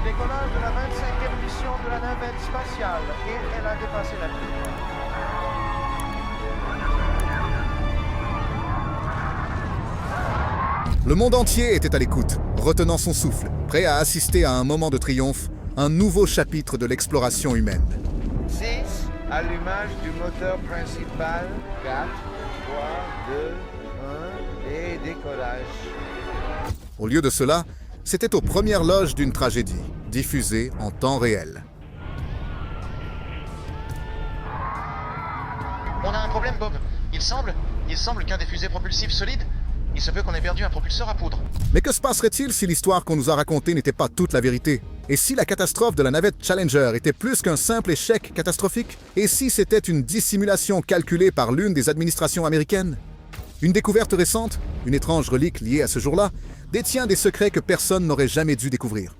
Décollage de la 25e mission de la navette spatiale et elle a dépassé la Terre. Le monde entier était à l'écoute, retenant son souffle, prêt à assister à un moment de triomphe, un nouveau chapitre de l'exploration humaine. 6, allumage du moteur principal. 4, 3, 2, 1 et décollage. Au lieu de cela, c'était aux premières loges d'une tragédie, diffusée en temps réel. On a un problème, Bob. Il semble qu'un des fusées propulsives solides, il se peut qu'on ait perdu un propulseur à poudre. Mais que se passerait-il si l'histoire qu'on nous a racontée n'était pas toute la vérité? Et si la catastrophe de la navette Challenger était plus qu'un simple échec catastrophique? Et si c'était une dissimulation calculée par l'une des administrations américaines? Une découverte récente, une étrange relique liée à ce jour-là, détient des secrets que personne n'aurait jamais dû découvrir.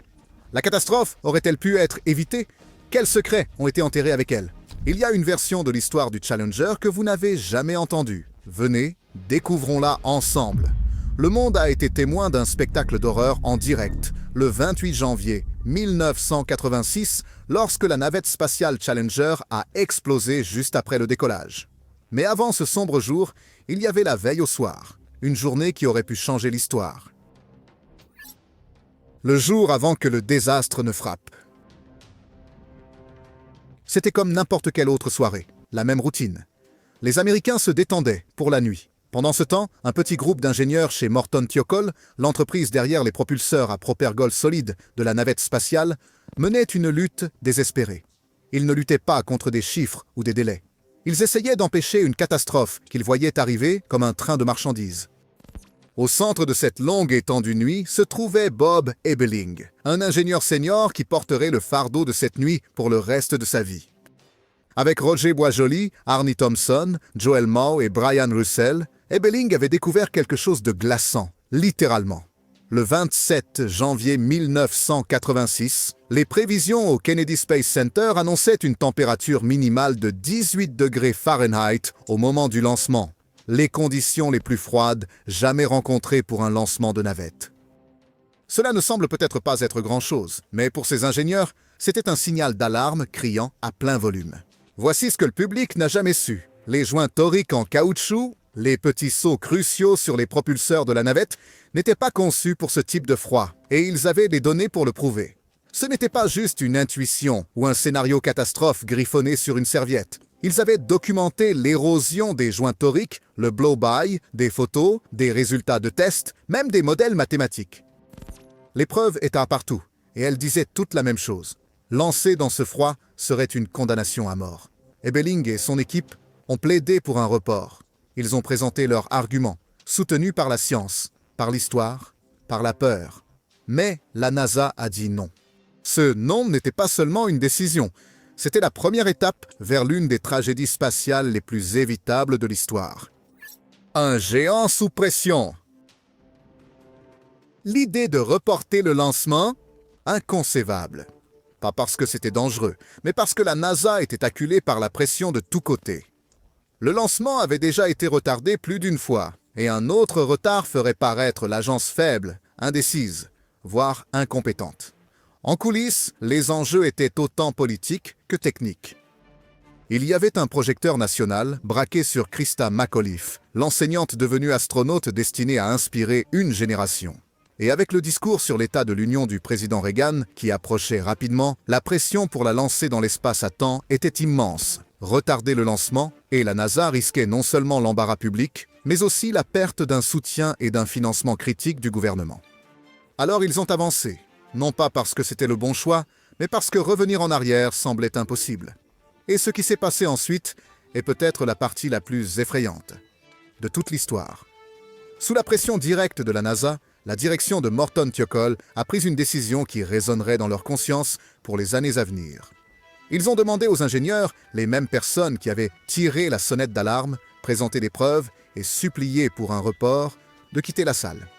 La catastrophe aurait-elle pu être évitée? Quels secrets ont été enterrés avec elle? Il y a une version de l'histoire du Challenger que vous n'avez jamais entendue. Venez, découvrons-la ensemble. Le monde a été témoin d'un spectacle d'horreur en direct, le 28 janvier 1986, lorsque la navette spatiale Challenger a explosé juste après le décollage. Mais avant ce sombre jour, il y avait la veille au soir, une journée qui aurait pu changer l'histoire. Le jour avant que le désastre ne frappe. C'était comme n'importe quelle autre soirée, la même routine. Les Américains se détendaient pour la nuit. Pendant ce temps, un petit groupe d'ingénieurs chez Morton Thiokol, l'entreprise derrière les propulseurs à propergol solide de la navette spatiale, menait une lutte désespérée. Ils ne luttaient pas contre des chiffres ou des délais. Ils essayaient d'empêcher une catastrophe qu'ils voyaient arriver comme un train de marchandises. Au centre de cette longue étendue nuit se trouvait Bob Ebeling, un ingénieur senior qui porterait le fardeau de cette nuit pour le reste de sa vie. Avec Roger Boisjoli, Arnie Thompson, Joel Moe et Brian Russell, Ebeling avait découvert quelque chose de glaçant, littéralement. Le 27 janvier 1986, les prévisions au Kennedy Space Center annonçaient une température minimale de 18 degrés Fahrenheit au moment du lancement, les conditions les plus froides jamais rencontrées pour un lancement de navette. Cela ne semble peut-être pas être grand-chose, mais pour ces ingénieurs, c'était un signal d'alarme criant à plein volume. Voici ce que le public n'a jamais su. Les joints toriques en caoutchouc, les petits sauts cruciaux sur les propulseurs de la navette, n'étaient pas conçus pour ce type de froid, et ils avaient des données pour le prouver. Ce n'était pas juste une intuition ou un scénario catastrophe griffonné sur une serviette. Ils avaient documenté l'érosion des joints toriques, le blow-by, des photos, des résultats de tests, même des modèles mathématiques. Les preuves étaient partout, et elles disaient toutes la même chose. Lancer dans ce froid serait une condamnation à mort. Ebeling et son équipe ont plaidé pour un report. Ils ont présenté leurs arguments, soutenus par la science, par l'histoire, par la peur. Mais la NASA a dit non. Ce non n'était pas seulement une décision, c'était la première étape vers l'une des tragédies spatiales les plus évitables de l'histoire. Un géant sous pression. L'idée de reporter le lancement, inconcevable. Pas parce que c'était dangereux, mais parce que la NASA était acculée par la pression de tous côtés. Le lancement avait déjà été retardé plus d'une fois, et un autre retard ferait paraître l'agence faible, indécise, voire incompétente. En coulisses, les enjeux étaient autant politiques que techniques. Il y avait un projecteur national braqué sur Christa McAuliffe, l'enseignante devenue astronaute destinée à inspirer une génération. Et avec le discours sur l'état de l'Union du président Reagan, qui approchait rapidement, la pression pour la lancer dans l'espace à temps était immense. Retarder le lancement, et la NASA risquait non seulement l'embarras public, mais aussi la perte d'un soutien et d'un financement critique du gouvernement. Alors ils ont avancé, non pas parce que c'était le bon choix, mais parce que revenir en arrière semblait impossible. Et ce qui s'est passé ensuite est peut-être la partie la plus effrayante de toute l'histoire. Sous la pression directe de la NASA, la direction de Morton Thiokol a pris une décision qui résonnerait dans leur conscience pour les années à venir. Ils ont demandé aux ingénieurs, les mêmes personnes qui avaient tiré la sonnette d'alarme, présenté des preuves et supplié pour un report, de quitter la salle.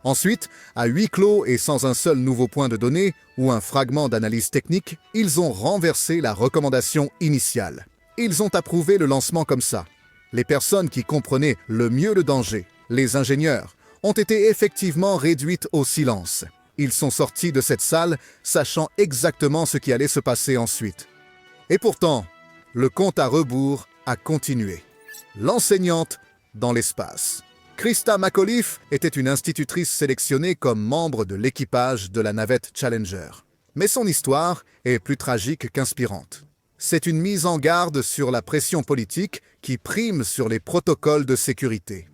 Ensuite, à huis clos et sans un seul nouveau point de données ou un fragment d'analyse technique, ils ont renversé la recommandation initiale. Ils ont approuvé le lancement comme ça. Les personnes qui comprenaient le mieux le danger, les ingénieurs, ont été effectivement réduites au silence. Ils sont sortis de cette salle sachant exactement ce qui allait se passer ensuite. Et pourtant, le compte à rebours a continué. L'enseignante dans l'espace. Christa McAuliffe était une institutrice sélectionnée comme membre de l'équipage de la navette Challenger. Mais son histoire est plus tragique qu'inspirante. C'est une mise en garde sur la pression politique qui prime sur les protocoles de sécurité.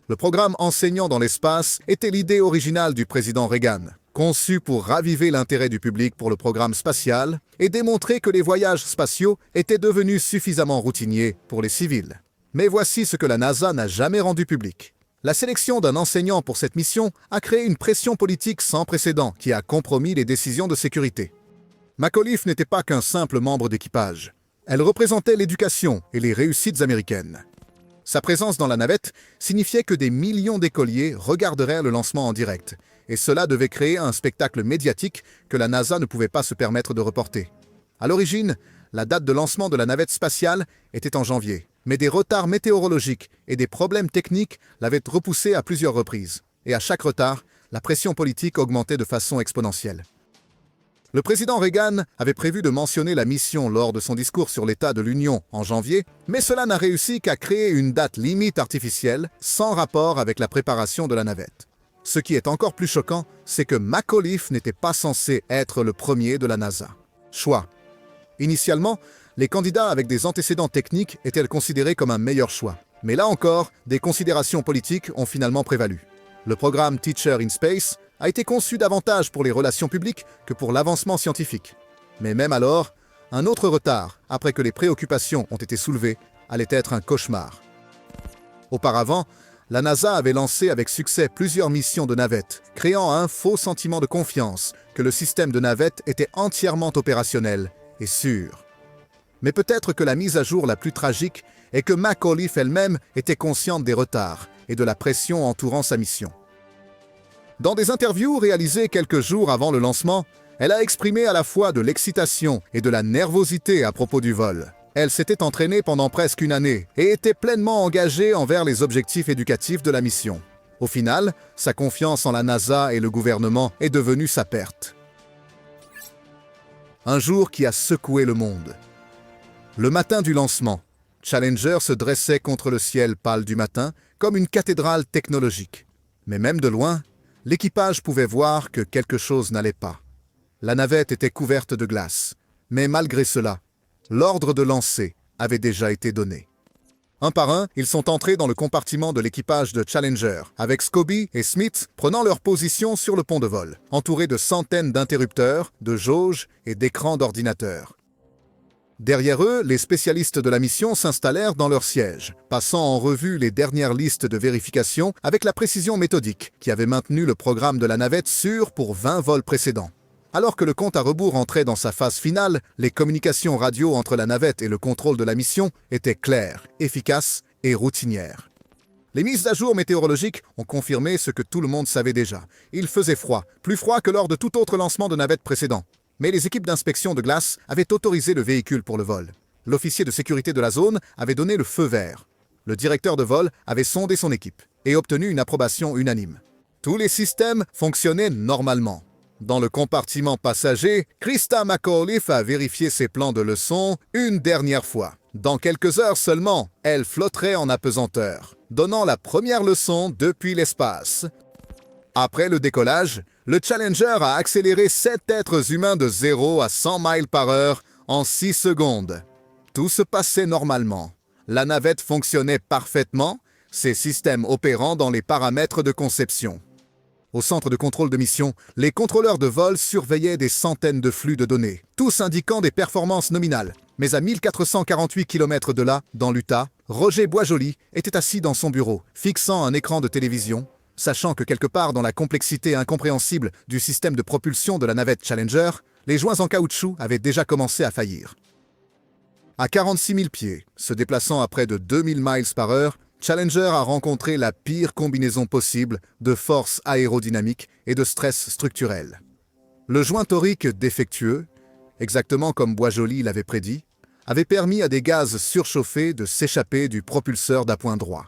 Le programme Enseignant dans l'espace était l'idée originale du président Reagan, conçu pour raviver l'intérêt du public pour le programme spatial et démontrer que les voyages spatiaux étaient devenus suffisamment routiniers pour les civils. Mais voici ce que la NASA n'a jamais rendu public. La sélection d'un enseignant pour cette mission a créé une pression politique sans précédent qui a compromis les décisions de sécurité. McAuliffe n'était pas qu'un simple membre d'équipage. Elle représentait l'éducation et les réussites américaines. Sa présence dans la navette signifiait que des millions d'écoliers regarderaient le lancement en direct, et cela devait créer un spectacle médiatique que la NASA ne pouvait pas se permettre de reporter. À l'origine, la date de lancement de la navette spatiale était en janvier, mais des retards météorologiques et des problèmes techniques l'avaient repoussé à plusieurs reprises. Et à chaque retard, la pression politique augmentait de façon exponentielle. Le président Reagan avait prévu de mentionner la mission lors de son discours sur l'état de l'Union en janvier, mais cela n'a réussi qu'à créer une date limite artificielle sans rapport avec la préparation de la navette. Ce qui est encore plus choquant, c'est que McAuliffe n'était pas censé être le premier de la NASA. Choix. Initialement, les candidats avec des antécédents techniques étaient considérés comme un meilleur choix. Mais là encore, des considérations politiques ont finalement prévalu. Le programme Teacher in Space a été conçu davantage pour les relations publiques que pour l'avancement scientifique. Mais même alors, un autre retard, après que les préoccupations ont été soulevées, allait être un cauchemar. Auparavant, la NASA avait lancé avec succès plusieurs missions de navettes, créant un faux sentiment de confiance que le système de navette était entièrement opérationnel et sûr. Mais peut-être que la mise à jour la plus tragique est que McAuliffe elle-même était consciente des retards et de la pression entourant sa mission. Dans des interviews réalisées quelques jours avant le lancement, elle a exprimé à la fois de l'excitation et de la nervosité à propos du vol. Elle s'était entraînée pendant presque une année et était pleinement engagée envers les objectifs éducatifs de la mission. Au final, sa confiance en la NASA et le gouvernement est devenue sa perte. Un jour qui a secoué le monde. Le matin du lancement, Challenger se dressait contre le ciel pâle du matin comme une cathédrale technologique. Mais même de loin, l'équipage pouvait voir que quelque chose n'allait pas. La navette était couverte de glace, mais malgré cela, l'ordre de lancer avait déjà été donné. Un par un, ils sont entrés dans le compartiment de l'équipage de Challenger, avec Scobie et Smith prenant leur position sur le pont de vol, entourés de centaines d'interrupteurs, de jauges et d'écrans d'ordinateurs. Derrière eux, les spécialistes de la mission s'installèrent dans leur siège, passant en revue les dernières listes de vérification avec la précision méthodique qui avait maintenu le programme de la navette sûr pour 20 vols précédents. Alors que le compte à rebours entrait dans sa phase finale, les communications radio entre la navette et le contrôle de la mission étaient claires, efficaces et routinières. Les mises à jour météorologiques ont confirmé ce que tout le monde savait déjà. Il faisait froid, plus froid que lors de tout autre lancement de navette précédent. Mais les équipes d'inspection de glace avaient autorisé le véhicule pour le vol. L'officier de sécurité de la zone avait donné le feu vert. Le directeur de vol avait sondé son équipe et obtenu une approbation unanime. Tous les systèmes fonctionnaient normalement. Dans le compartiment passager, Christa McAuliffe a vérifié ses plans de leçon une dernière fois. Dans quelques heures seulement, elle flotterait en apesanteur, donnant la première leçon depuis l'espace. Après le décollage, le Challenger a accéléré 7 êtres humains de 0 à 100 miles par heure en 6 secondes. Tout se passait normalement. La navette fonctionnait parfaitement, ses systèmes opérant dans les paramètres de conception. Au centre de contrôle de mission, les contrôleurs de vol surveillaient des centaines de flux de données, tous indiquant des performances nominales. Mais à 1448 km de là, dans l'Utah, Roger Boisjoli était assis dans son bureau, fixant un écran de télévision, sachant que quelque part dans la complexité incompréhensible du système de propulsion de la navette Challenger, les joints en caoutchouc avaient déjà commencé à faillir. À 46 000 pieds, se déplaçant à près de 2000 miles par heure, Challenger a rencontré la pire combinaison possible de force aérodynamique et de stress structurel. Le joint torique défectueux, exactement comme Boisjoli l'avait prédit, avait permis à des gaz surchauffés de s'échapper du propulseur d'appoint droit.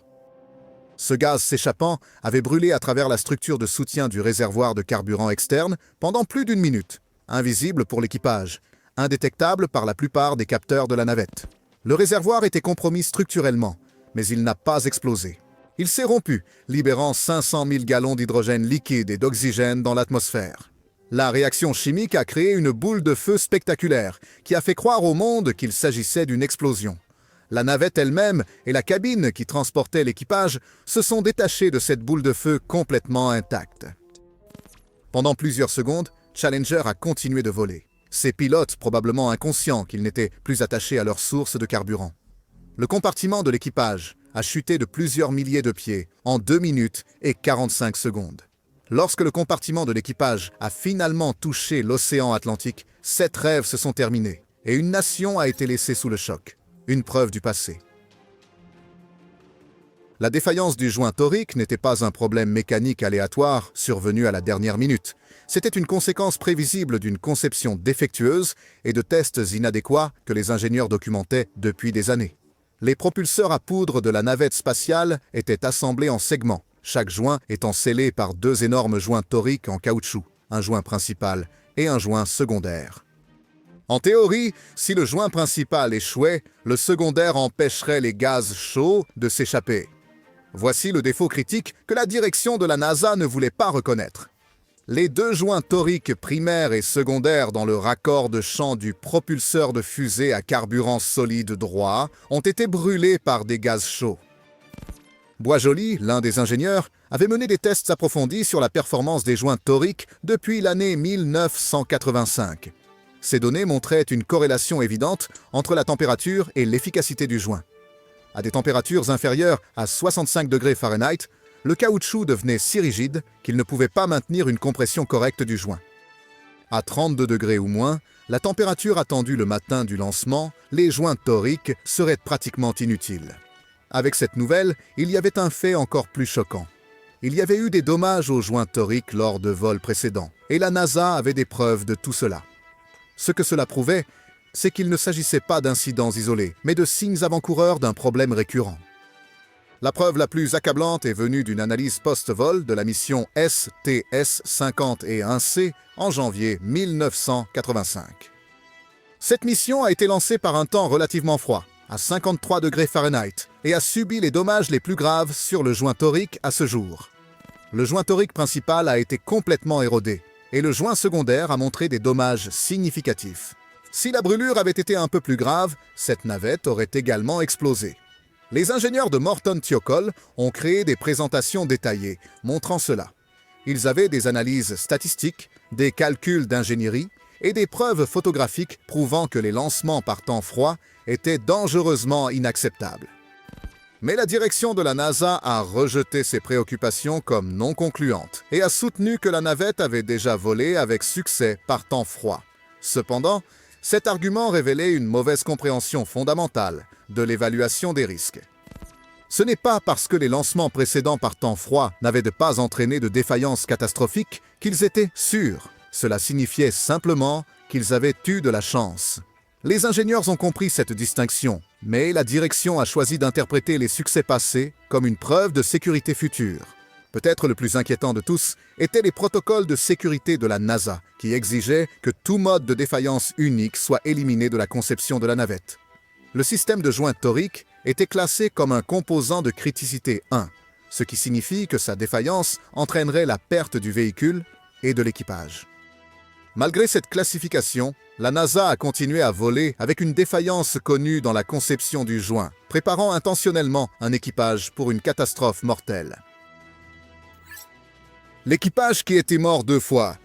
Ce gaz s'échappant avait brûlé à travers la structure de soutien du réservoir de carburant externe pendant plus d'une minute, invisible pour l'équipage, indétectable par la plupart des capteurs de la navette. Le réservoir était compromis structurellement, mais il n'a pas explosé. Il s'est rompu, libérant 500 000 gallons d'hydrogène liquide et d'oxygène dans l'atmosphère. La réaction chimique a créé une boule de feu spectaculaire qui a fait croire au monde qu'il s'agissait d'une explosion. La navette elle-même et la cabine qui transportait l'équipage se sont détachées de cette boule de feu complètement intacte. Pendant plusieurs secondes, Challenger a continué de voler. Ses pilotes probablement inconscients qu'ils n'étaient plus attachés à leur source de carburant. Le compartiment de l'équipage a chuté de plusieurs milliers de pieds en 2 minutes et 45 secondes. Lorsque le compartiment de l'équipage a finalement touché l'océan Atlantique, 7 rêves se sont terminés et une nation a été laissée sous le choc. Une preuve du passé. La défaillance du joint torique n'était pas un problème mécanique aléatoire survenu à la dernière minute. C'était une conséquence prévisible d'une conception défectueuse et de tests inadéquats que les ingénieurs documentaient depuis des années. Les propulseurs à poudre de la navette spatiale étaient assemblés en segments, chaque joint étant scellé par 2 énormes joints toriques en caoutchouc, un joint principal et un joint secondaire. En théorie, si le joint principal échouait, le secondaire empêcherait les gaz chauds de s'échapper. Voici le défaut critique que la direction de la NASA ne voulait pas reconnaître. Les 2 joints toriques primaires et secondaires dans le raccord de champ du propulseur de fusée à carburant solide droit ont été brûlés par des gaz chauds. Boisjoli, l'un des ingénieurs, avait mené des tests approfondis sur la performance des joints toriques depuis l'année 1985. Ces données montraient une corrélation évidente entre la température et l'efficacité du joint. À des températures inférieures à 65 degrés Fahrenheit, le caoutchouc devenait si rigide qu'il ne pouvait pas maintenir une compression correcte du joint. À 32 degrés ou moins, la température attendue le matin du lancement, les joints toriques seraient pratiquement inutiles. Avec cette nouvelle, il y avait un fait encore plus choquant. Il y avait eu des dommages aux joints toriques lors de vols précédents, et la NASA avait des preuves de tout cela. Ce que cela prouvait, c'est qu'il ne s'agissait pas d'incidents isolés, mais de signes avant-coureurs d'un problème récurrent. La preuve la plus accablante est venue d'une analyse post-vol de la mission STS-51C en janvier 1985. Cette mission a été lancée par un temps relativement froid, à 53 degrés Fahrenheit, et a subi les dommages les plus graves sur le joint torique à ce jour. Le joint torique principal a été complètement érodé, et le joint secondaire a montré des dommages significatifs. Si la brûlure avait été un peu plus grave, cette navette aurait également explosé. Les ingénieurs de Morton Thiokol ont créé des présentations détaillées montrant cela. Ils avaient des analyses statistiques, des calculs d'ingénierie et des preuves photographiques prouvant que les lancements par temps froid étaient dangereusement inacceptables. Mais la direction de la NASA a rejeté ces préoccupations comme non concluantes et a soutenu que la navette avait déjà volé avec succès par temps froid. Cependant, cet argument révélait une mauvaise compréhension fondamentale de l'évaluation des risques. Ce n'est pas parce que les lancements précédents par temps froid n'avaient pas entraîné de défaillances catastrophiques qu'ils étaient sûrs. Cela signifiait simplement qu'ils avaient eu de la chance. Les ingénieurs ont compris cette distinction, mais la direction a choisi d'interpréter les succès passés comme une preuve de sécurité future. Peut-être le plus inquiétant de tous étaient les protocoles de sécurité de la NASA, qui exigeaient que tout mode de défaillance unique soit éliminé de la conception de la navette. Le système de joint torique était classé comme un composant de criticité 1, ce qui signifie que sa défaillance entraînerait la perte du véhicule et de l'équipage. Malgré cette classification, la NASA a continué à voler avec une défaillance connue dans la conception du joint, préparant intentionnellement un équipage pour une catastrophe mortelle. L'équipage qui était mort 2 fois.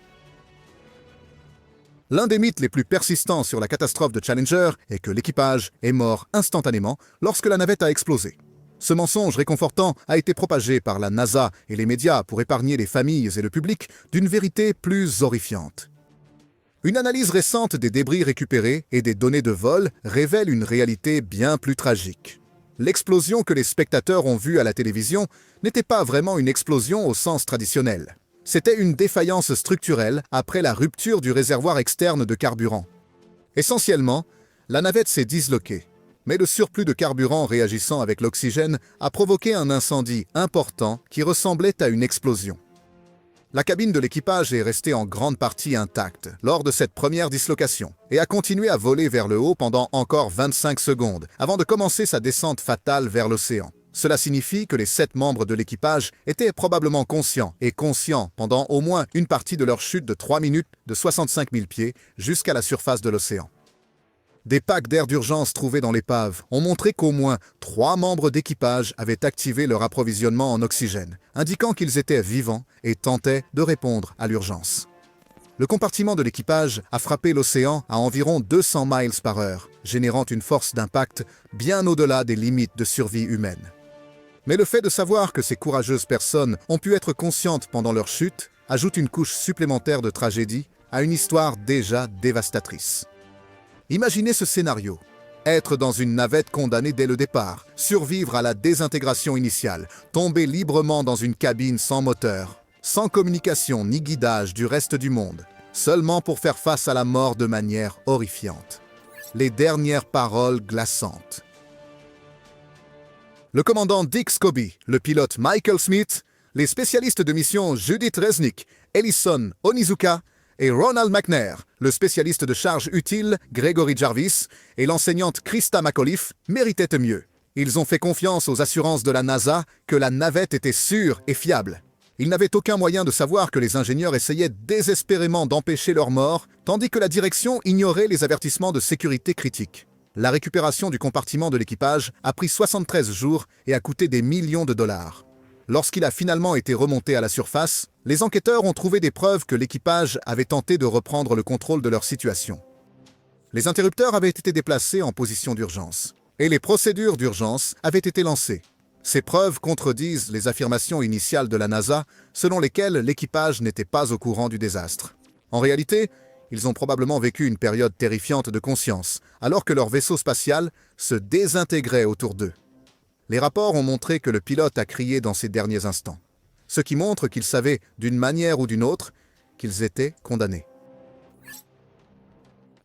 L'un des mythes les plus persistants sur la catastrophe de Challenger est que l'équipage est mort instantanément lorsque la navette a explosé. Ce mensonge réconfortant a été propagé par la NASA et les médias pour épargner les familles et le public d'une vérité plus horrifiante. Une analyse récente des débris récupérés et des données de vol révèle une réalité bien plus tragique. L'explosion que les spectateurs ont vue à la télévision n'était pas vraiment une explosion au sens traditionnel. C'était une défaillance structurelle après la rupture du réservoir externe de carburant. Essentiellement, la navette s'est disloquée. Mais le surplus de carburant réagissant avec l'oxygène a provoqué un incendie important qui ressemblait à une explosion. La cabine de l'équipage est restée en grande partie intacte lors de cette première dislocation et a continué à voler vers le haut pendant encore 25 secondes avant de commencer sa descente fatale vers l'océan. Cela signifie que les 7 membres de l'équipage étaient probablement conscients pendant au moins une partie de leur chute de 3 minutes de 65 000 pieds jusqu'à la surface de l'océan. Des packs d'air d'urgence trouvés dans l'épave ont montré qu'au moins 3 membres d'équipage avaient activé leur approvisionnement en oxygène, indiquant qu'ils étaient vivants et tentaient de répondre à l'urgence. Le compartiment de l'équipage a frappé l'océan à environ 200 miles par heure, générant une force d'impact bien au-delà des limites de survie humaine. Mais le fait de savoir que ces courageuses personnes ont pu être conscientes pendant leur chute ajoute une couche supplémentaire de tragédie à une histoire déjà dévastatrice. Imaginez ce scénario. Être dans une navette condamnée dès le départ, survivre à la désintégration initiale, tomber librement dans une cabine sans moteur, sans communication ni guidage du reste du monde, seulement pour faire face à la mort de manière horrifiante. Les dernières paroles glaçantes. Le commandant Dick Scobie, le pilote Michael Smith, les spécialistes de mission Judith Resnick, Ellison Onizuka et Ronald McNair, le spécialiste de charges utiles Gregory Jarvis et l'enseignante Krista McAuliffe méritaient mieux. Ils ont fait confiance aux assurances de la NASA que la navette était sûre et fiable. Ils n'avaient aucun moyen de savoir que les ingénieurs essayaient désespérément d'empêcher leur mort, tandis que la direction ignorait les avertissements de sécurité critiques. La récupération du compartiment de l'équipage a pris 73 jours et a coûté des millions de dollars. Lorsqu'il a finalement été remonté à la surface, les enquêteurs ont trouvé des preuves que l'équipage avait tenté de reprendre le contrôle de leur situation. Les interrupteurs avaient été déplacés en position d'urgence, et les procédures d'urgence avaient été lancées. Ces preuves contredisent les affirmations initiales de la NASA, selon lesquelles l'équipage n'était pas au courant du désastre. En réalité, ils ont probablement vécu une période terrifiante de conscience, alors que leur vaisseau spatial se désintégrait autour d'eux. Les rapports ont montré que le pilote a crié dans ses derniers instants, ce qui montre qu'ils savaient, d'une manière ou d'une autre, qu'ils étaient condamnés.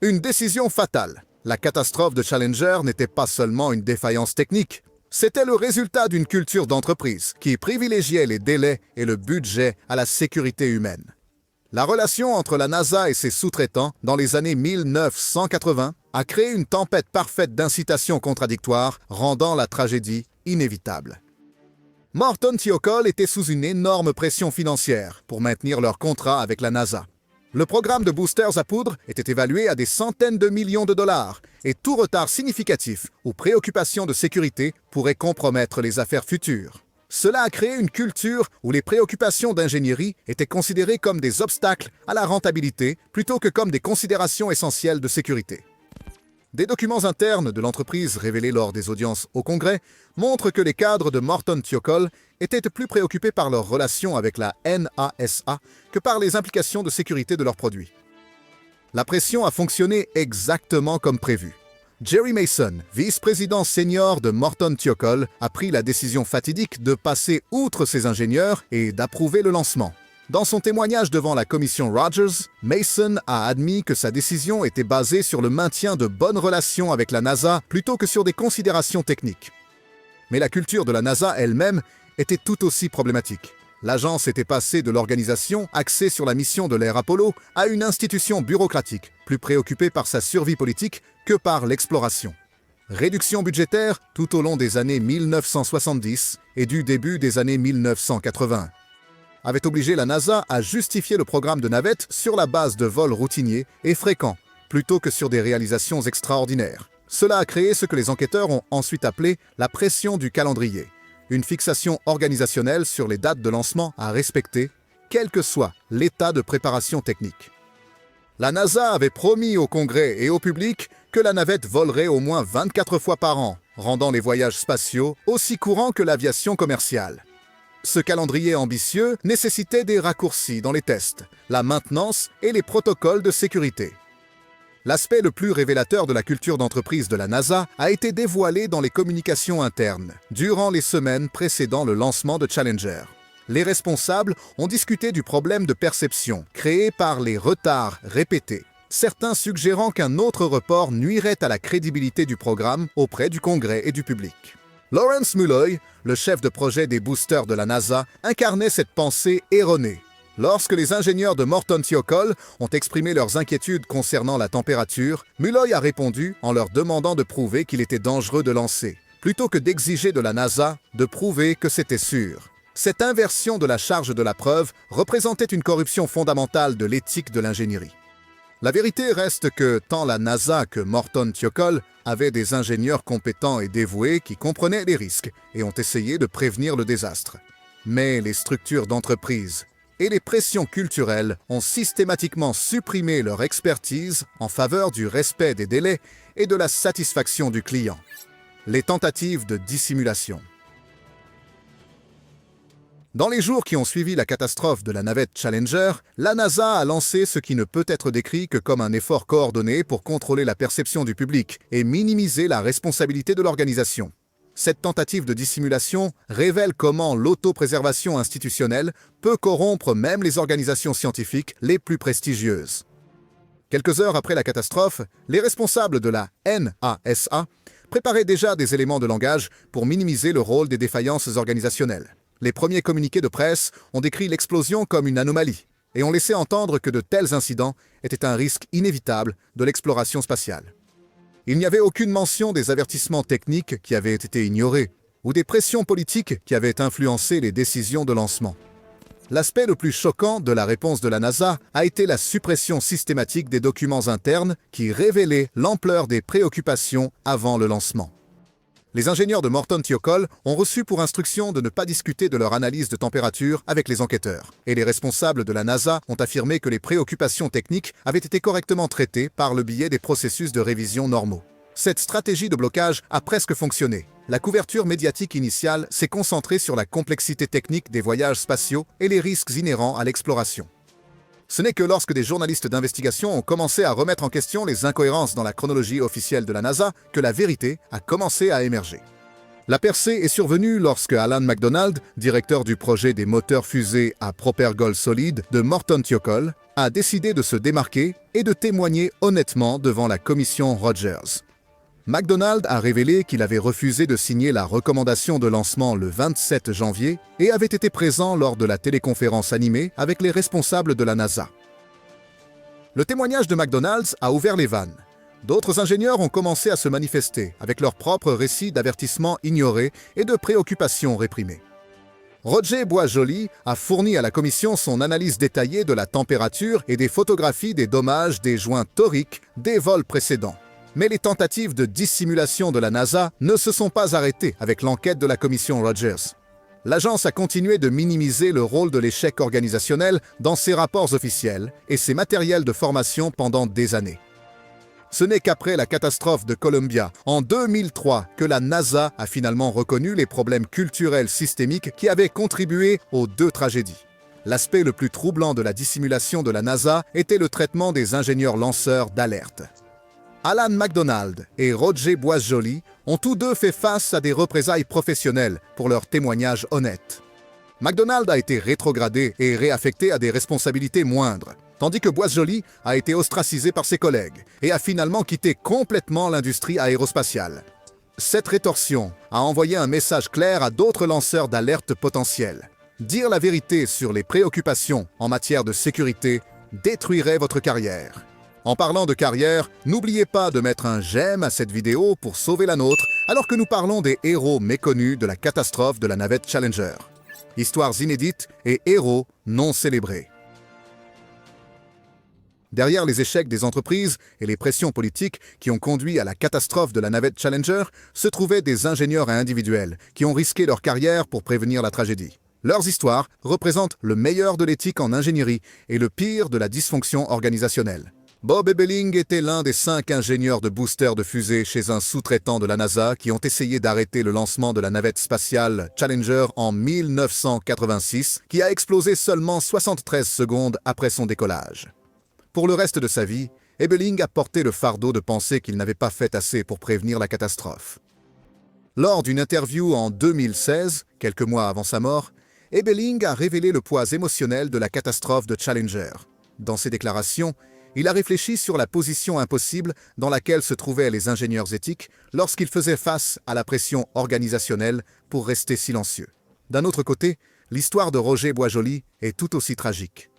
Une décision fatale. La catastrophe de Challenger n'était pas seulement une défaillance technique, c'était le résultat d'une culture d'entreprise qui privilégiait les délais et le budget à la sécurité humaine. La relation entre la NASA et ses sous-traitants dans les années 1980 a créé une tempête parfaite d'incitations contradictoires, rendant la tragédie inévitable. Morton Thiokol était sous une énorme pression financière pour maintenir leur contrat avec la NASA. Le programme de boosters à poudre était évalué à des centaines de millions de dollars et tout retard significatif ou préoccupation de sécurité pourrait compromettre les affaires futures. Cela a créé une culture où les préoccupations d'ingénierie étaient considérées comme des obstacles à la rentabilité plutôt que comme des considérations essentielles de sécurité. Des documents internes de l'entreprise révélés lors des audiences au Congrès montrent que les cadres de Morton Thiokol étaient plus préoccupés par leur relation avec la NASA que par les implications de sécurité de leurs produits. La pression a fonctionné exactement comme prévu. Jerry Mason, vice-président senior de Morton Thiokol, a pris la décision fatidique de passer outre ses ingénieurs et d'approuver le lancement. Dans son témoignage devant la commission Rogers, Mason a admis que sa décision était basée sur le maintien de bonnes relations avec la NASA plutôt que sur des considérations techniques. Mais la culture de la NASA elle-même était tout aussi problématique. L'agence était passée de l'organisation axée sur la mission de l'ère Apollo à une institution bureaucratique, plus préoccupée par sa survie politique que par l'exploration. Réduction budgétaire tout au long des années 1970 et du début des années 1980 avait obligé la NASA à justifier le programme de navette sur la base de vols routiniers et fréquents, plutôt que sur des réalisations extraordinaires. Cela a créé ce que les enquêteurs ont ensuite appelé la pression du calendrier, une fixation organisationnelle sur les dates de lancement à respecter, quel que soit l'état de préparation technique. La NASA avait promis au Congrès et au public que la navette volerait au moins 24 fois par an, rendant les voyages spatiaux aussi courants que l'aviation commerciale. Ce calendrier ambitieux nécessitait des raccourcis dans les tests, la maintenance et les protocoles de sécurité. L'aspect le plus révélateur de la culture d'entreprise de la NASA a été dévoilé dans les communications internes, durant les semaines précédant le lancement de Challenger. Les responsables ont discuté du problème de perception créé par les retards répétés, certains suggérant qu'un autre report nuirait à la crédibilité du programme auprès du Congrès et du public. Lawrence Mulloy, le chef de projet des boosters de la NASA, incarnait cette pensée erronée. Lorsque les ingénieurs de Morton Thiokol ont exprimé leurs inquiétudes concernant la température, Mulloy a répondu en leur demandant de prouver qu'il était dangereux de lancer, plutôt que d'exiger de la NASA de prouver que c'était sûr. Cette inversion de la charge de la preuve représentait une corruption fondamentale de l'éthique de l'ingénierie. La vérité reste que tant la NASA que Morton Thiokol avaient des ingénieurs compétents et dévoués qui comprenaient les risques et ont essayé de prévenir le désastre. Mais les structures d'entreprise et les pressions culturelles ont systématiquement supprimé leur expertise en faveur du respect des délais et de la satisfaction du client. Les tentatives de dissimulation. Dans les jours qui ont suivi la catastrophe de la navette Challenger, la NASA a lancé ce qui ne peut être décrit que comme un effort coordonné pour contrôler la perception du public et minimiser la responsabilité de l'organisation. Cette tentative de dissimulation révèle comment l'autopréservation institutionnelle peut corrompre même les organisations scientifiques les plus prestigieuses. Quelques heures après la catastrophe, les responsables de la NASA préparaient déjà des éléments de langage pour minimiser le rôle des défaillances organisationnelles. Les premiers communiqués de presse ont décrit l'explosion comme une anomalie et ont laissé entendre que de tels incidents étaient un risque inévitable de l'exploration spatiale. Il n'y avait aucune mention des avertissements techniques qui avaient été ignorés ou des pressions politiques qui avaient influencé les décisions de lancement. L'aspect le plus choquant de la réponse de la NASA a été la suppression systématique des documents internes qui révélaient l'ampleur des préoccupations avant le lancement. Les ingénieurs de Morton Thiokol ont reçu pour instruction de ne pas discuter de leur analyse de température avec les enquêteurs, et les responsables de la NASA ont affirmé que les préoccupations techniques avaient été correctement traitées par le biais des processus de révision normaux. Cette stratégie de blocage a presque fonctionné. La couverture médiatique initiale s'est concentrée sur la complexité technique des voyages spatiaux et les risques inhérents à l'exploration. Ce n'est que lorsque des journalistes d'investigation ont commencé à remettre en question les incohérences dans la chronologie officielle de la NASA que la vérité a commencé à émerger. La percée est survenue lorsque Alan McDonald, directeur du projet des moteurs fusées à propergol solide de Morton Thiokol, a décidé de se démarquer et de témoigner honnêtement devant la commission Rogers. McDonald a révélé qu'il avait refusé de signer la recommandation de lancement le 27 janvier et avait été présent lors de la téléconférence animée avec les responsables de la NASA. Le témoignage de McDonald a ouvert les vannes. D'autres ingénieurs ont commencé à se manifester avec leurs propres récits d'avertissements ignorés et de préoccupations réprimées. Roger Boisjoli a fourni à la commission son analyse détaillée de la température et des photographies des dommages des joints toriques des vols précédents. Mais les tentatives de dissimulation de la NASA ne se sont pas arrêtées avec l'enquête de la commission Rogers. L'agence a continué de minimiser le rôle de l'échec organisationnel dans ses rapports officiels et ses matériels de formation pendant des années. Ce n'est qu'après la catastrophe de Columbia, en 2003, que la NASA a finalement reconnu les problèmes culturels systémiques qui avaient contribué aux deux tragédies. L'aspect le plus troublant de la dissimulation de la NASA était le traitement des ingénieurs lanceurs d'alerte. Alan McDonald et Roger Boisjoli ont tous deux fait face à des représailles professionnelles pour leurs témoignages honnêtes. McDonald a été rétrogradé et réaffecté à des responsabilités moindres, tandis que Boisjoli a été ostracisé par ses collègues et a finalement quitté complètement l'industrie aérospatiale. Cette rétorsion a envoyé un message clair à d'autres lanceurs d'alerte potentiels. Dire la vérité sur les préoccupations en matière de sécurité détruirait votre carrière. En parlant de carrière, n'oubliez pas de mettre un j'aime à cette vidéo pour sauver la nôtre alors que nous parlons des héros méconnus de la catastrophe de la navette Challenger. Histoires inédites et héros non célébrés. Derrière les échecs des entreprises et les pressions politiques qui ont conduit à la catastrophe de la navette Challenger se trouvaient des ingénieurs individuels qui ont risqué leur carrière pour prévenir la tragédie. Leurs histoires représentent le meilleur de l'éthique en ingénierie et le pire de la dysfonction organisationnelle. Bob Ebeling était l'un des 5 ingénieurs de booster de fusée chez un sous-traitant de la NASA qui ont essayé d'arrêter le lancement de la navette spatiale Challenger en 1986, qui a explosé seulement 73 secondes après son décollage. Pour le reste de sa vie, Ebeling a porté le fardeau de penser qu'il n'avait pas fait assez pour prévenir la catastrophe. Lors d'une interview en 2016, quelques mois avant sa mort, Ebeling a révélé le poids émotionnel de la catastrophe de Challenger. Dans ses déclarations, Il a réfléchi sur la position impossible dans laquelle se trouvaient les ingénieurs éthiques lorsqu'ils faisaient face à la pression organisationnelle pour rester silencieux. D'un autre côté, l'histoire de Roger Boisjoli est tout aussi tragique.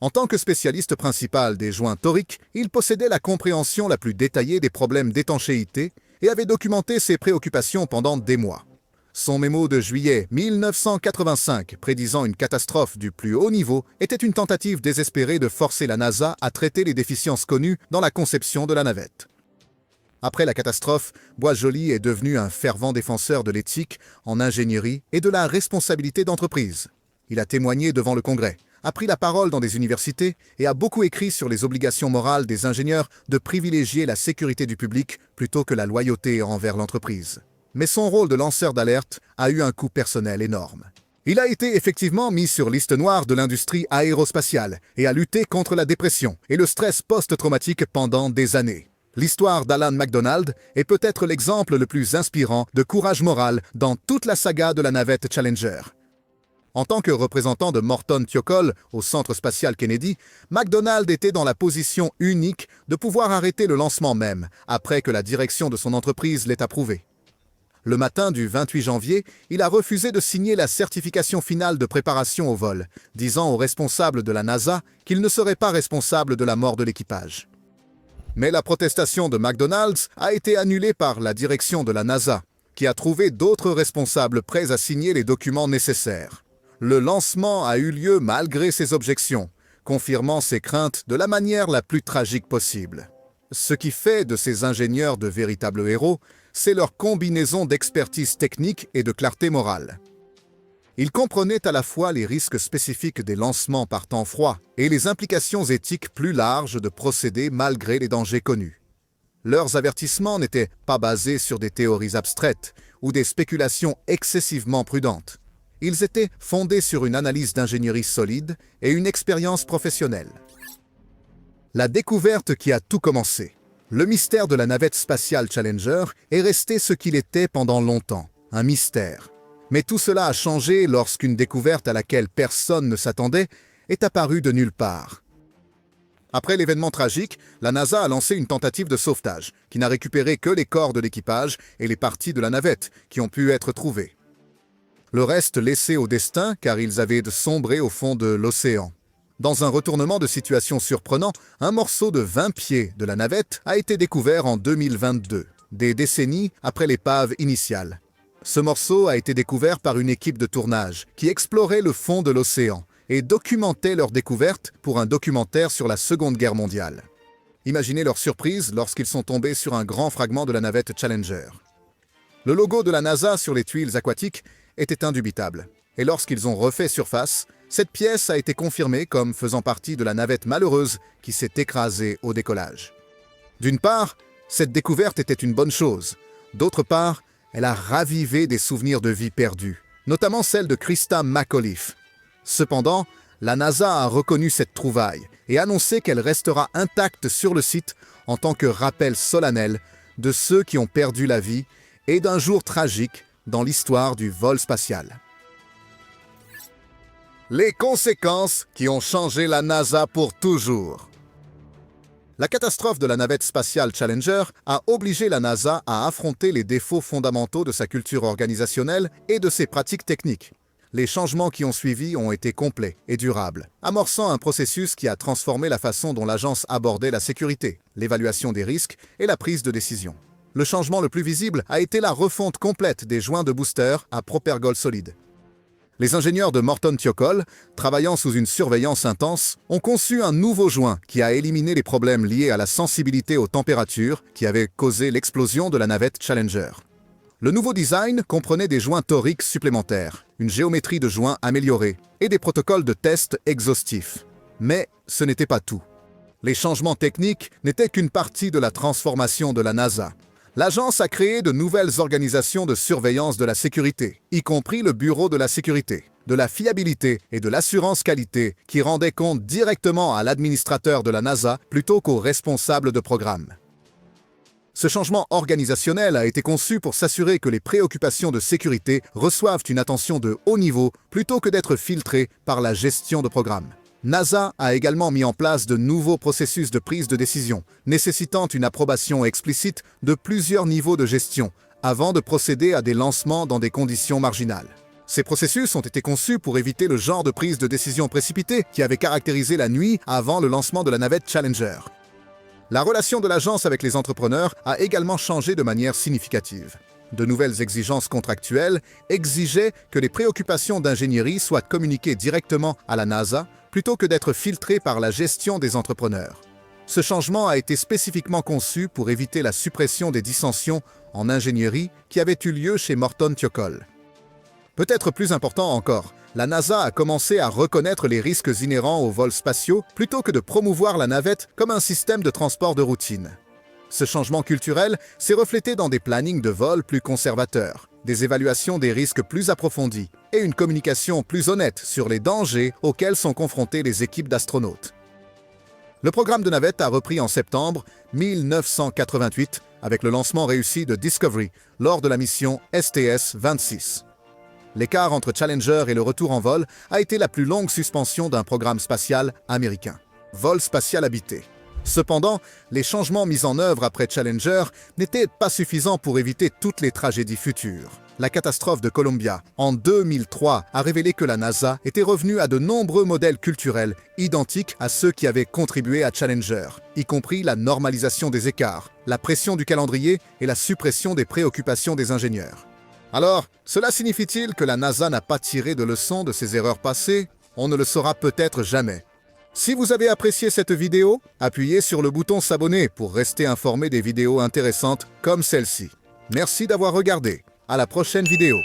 En tant que spécialiste principal des joints toriques, il possédait la compréhension la plus détaillée des problèmes d'étanchéité et avait documenté ses préoccupations pendant des mois. Son mémo de juillet 1985, prédisant une catastrophe du plus haut niveau, était une tentative désespérée de forcer la NASA à traiter les déficiences connues dans la conception de la navette. Après la catastrophe, Boisjoli est devenu un fervent défenseur de l'éthique en ingénierie et de la responsabilité d'entreprise. Il a témoigné devant le Congrès, a pris la parole dans des universités et a beaucoup écrit sur les obligations morales des ingénieurs de privilégier la sécurité du public plutôt que la loyauté envers l'entreprise. Mais son rôle de lanceur d'alerte a eu un coût personnel énorme. Il a été effectivement mis sur liste noire de l'industrie aérospatiale et a lutté contre la dépression et le stress post-traumatique pendant des années. L'histoire d'Alan McDonald est peut-être l'exemple le plus inspirant de courage moral dans toute la saga de la navette Challenger. En tant que représentant de Morton Thiokol au Centre spatial Kennedy, McDonald était dans la position unique de pouvoir arrêter le lancement même, après que la direction de son entreprise l'ait approuvé. Le matin du 28 janvier, il a refusé de signer la certification finale de préparation au vol, disant aux responsables de la NASA qu'il ne serait pas responsable de la mort de l'équipage. Mais la protestation de McDonald's a été annulée par la direction de la NASA, qui a trouvé d'autres responsables prêts à signer les documents nécessaires. Le lancement a eu lieu malgré ses objections, confirmant ses craintes de la manière la plus tragique possible. Ce qui fait de ces ingénieurs de véritables héros, c'est leur combinaison d'expertise technique et de clarté morale. Ils comprenaient à la fois les risques spécifiques des lancements par temps froid et les implications éthiques plus larges de procéder malgré les dangers connus. Leurs avertissements n'étaient pas basés sur des théories abstraites ou des spéculations excessivement prudentes. Ils étaient fondés sur une analyse d'ingénierie solide et une expérience professionnelle. La découverte qui a tout commencé. Le mystère de la navette spatiale Challenger est resté ce qu'il était pendant longtemps, un mystère. Mais tout cela a changé lorsqu'une découverte à laquelle personne ne s'attendait est apparue de nulle part. Après l'événement tragique, la NASA a lancé une tentative de sauvetage, qui n'a récupéré que les corps de l'équipage et les parties de la navette qui ont pu être trouvées. Le reste laissé au destin car ils avaient sombré au fond de l'océan. Dans un retournement de situation surprenant, un morceau de 20 pieds de la navette a été découvert en 2022, des décennies après l'épave initiale. Ce morceau a été découvert par une équipe de tournage qui explorait le fond de l'océan et documentait leur découverte pour un documentaire sur la Seconde Guerre mondiale. Imaginez leur surprise lorsqu'ils sont tombés sur un grand fragment de la navette Challenger. Le logo de la NASA sur les tuiles aquatiques était indubitable, et lorsqu'ils ont refait surface, cette pièce a été confirmée comme faisant partie de la navette malheureuse qui s'est écrasée au décollage. D'une part, cette découverte était une bonne chose. D'autre part, elle a ravivé des souvenirs de vie perdus, notamment celle de Christa McAuliffe. Cependant, la NASA a reconnu cette trouvaille et annoncé qu'elle restera intacte sur le site en tant que rappel solennel de ceux qui ont perdu la vie et d'un jour tragique dans l'histoire du vol spatial. Les conséquences qui ont changé la NASA pour toujours. La catastrophe de la navette spatiale Challenger a obligé la NASA à affronter les défauts fondamentaux de sa culture organisationnelle et de ses pratiques techniques. Les changements qui ont suivi ont été complets et durables, amorçant un processus qui a transformé la façon dont l'agence abordait la sécurité, l'évaluation des risques et la prise de décision. Le changement le plus visible a été la refonte complète des joints de booster à propergol solide. Les ingénieurs de Morton Thiokol, travaillant sous une surveillance intense, ont conçu un nouveau joint qui a éliminé les problèmes liés à la sensibilité aux températures qui avaient causé l'explosion de la navette Challenger. Le nouveau design comprenait des joints toriques supplémentaires, une géométrie de joints améliorée et des protocoles de test exhaustifs. Mais ce n'était pas tout. Les changements techniques n'étaient qu'une partie de la transformation de la NASA. L'agence a créé de nouvelles organisations de surveillance de la sécurité, y compris le Bureau de la sécurité, de la fiabilité et de l'assurance qualité qui rendait compte directement à l'administrateur de la NASA plutôt qu'aux responsables de programme. Ce changement organisationnel a été conçu pour s'assurer que les préoccupations de sécurité reçoivent une attention de haut niveau plutôt que d'être filtrées par la gestion de programme. NASA a également mis en place de nouveaux processus de prise de décision, nécessitant une approbation explicite de plusieurs niveaux de gestion, avant de procéder à des lancements dans des conditions marginales. Ces processus ont été conçus pour éviter le genre de prise de décision précipitée qui avait caractérisé la nuit avant le lancement de la navette Challenger. La relation de l'agence avec les entrepreneurs a également changé de manière significative. De nouvelles exigences contractuelles exigeaient que les préoccupations d'ingénierie soient communiquées directement à la NASA plutôt que d'être filtrées par la gestion des entrepreneurs. Ce changement a été spécifiquement conçu pour éviter la suppression des dissensions en ingénierie qui avaient eu lieu chez Morton Thiokol. Peut-être plus important encore, la NASA a commencé à reconnaître les risques inhérents aux vols spatiaux plutôt que de promouvoir la navette comme un système de transport de routine. Ce changement culturel s'est reflété dans des plannings de vol plus conservateurs, des évaluations des risques plus approfondies et une communication plus honnête sur les dangers auxquels sont confrontées les équipes d'astronautes. Le programme de navette a repris en septembre 1988 avec le lancement réussi de Discovery lors de la mission STS-26. L'écart entre Challenger et le retour en vol a été la plus longue suspension d'un programme spatial américain. Vol spatial habité. Cependant, les changements mis en œuvre après Challenger n'étaient pas suffisants pour éviter toutes les tragédies futures. La catastrophe de Columbia, en 2003, a révélé que la NASA était revenue à de nombreux modèles culturels identiques à ceux qui avaient contribué à Challenger, y compris la normalisation des écarts, la pression du calendrier et la suppression des préoccupations des ingénieurs. Alors, cela signifie-t-il que la NASA n'a pas tiré de leçons de ses erreurs passées? On ne le saura peut-être jamais. Si vous avez apprécié cette vidéo, appuyez sur le bouton s'abonner pour rester informé des vidéos intéressantes comme celle-ci. Merci d'avoir regardé. À la prochaine vidéo.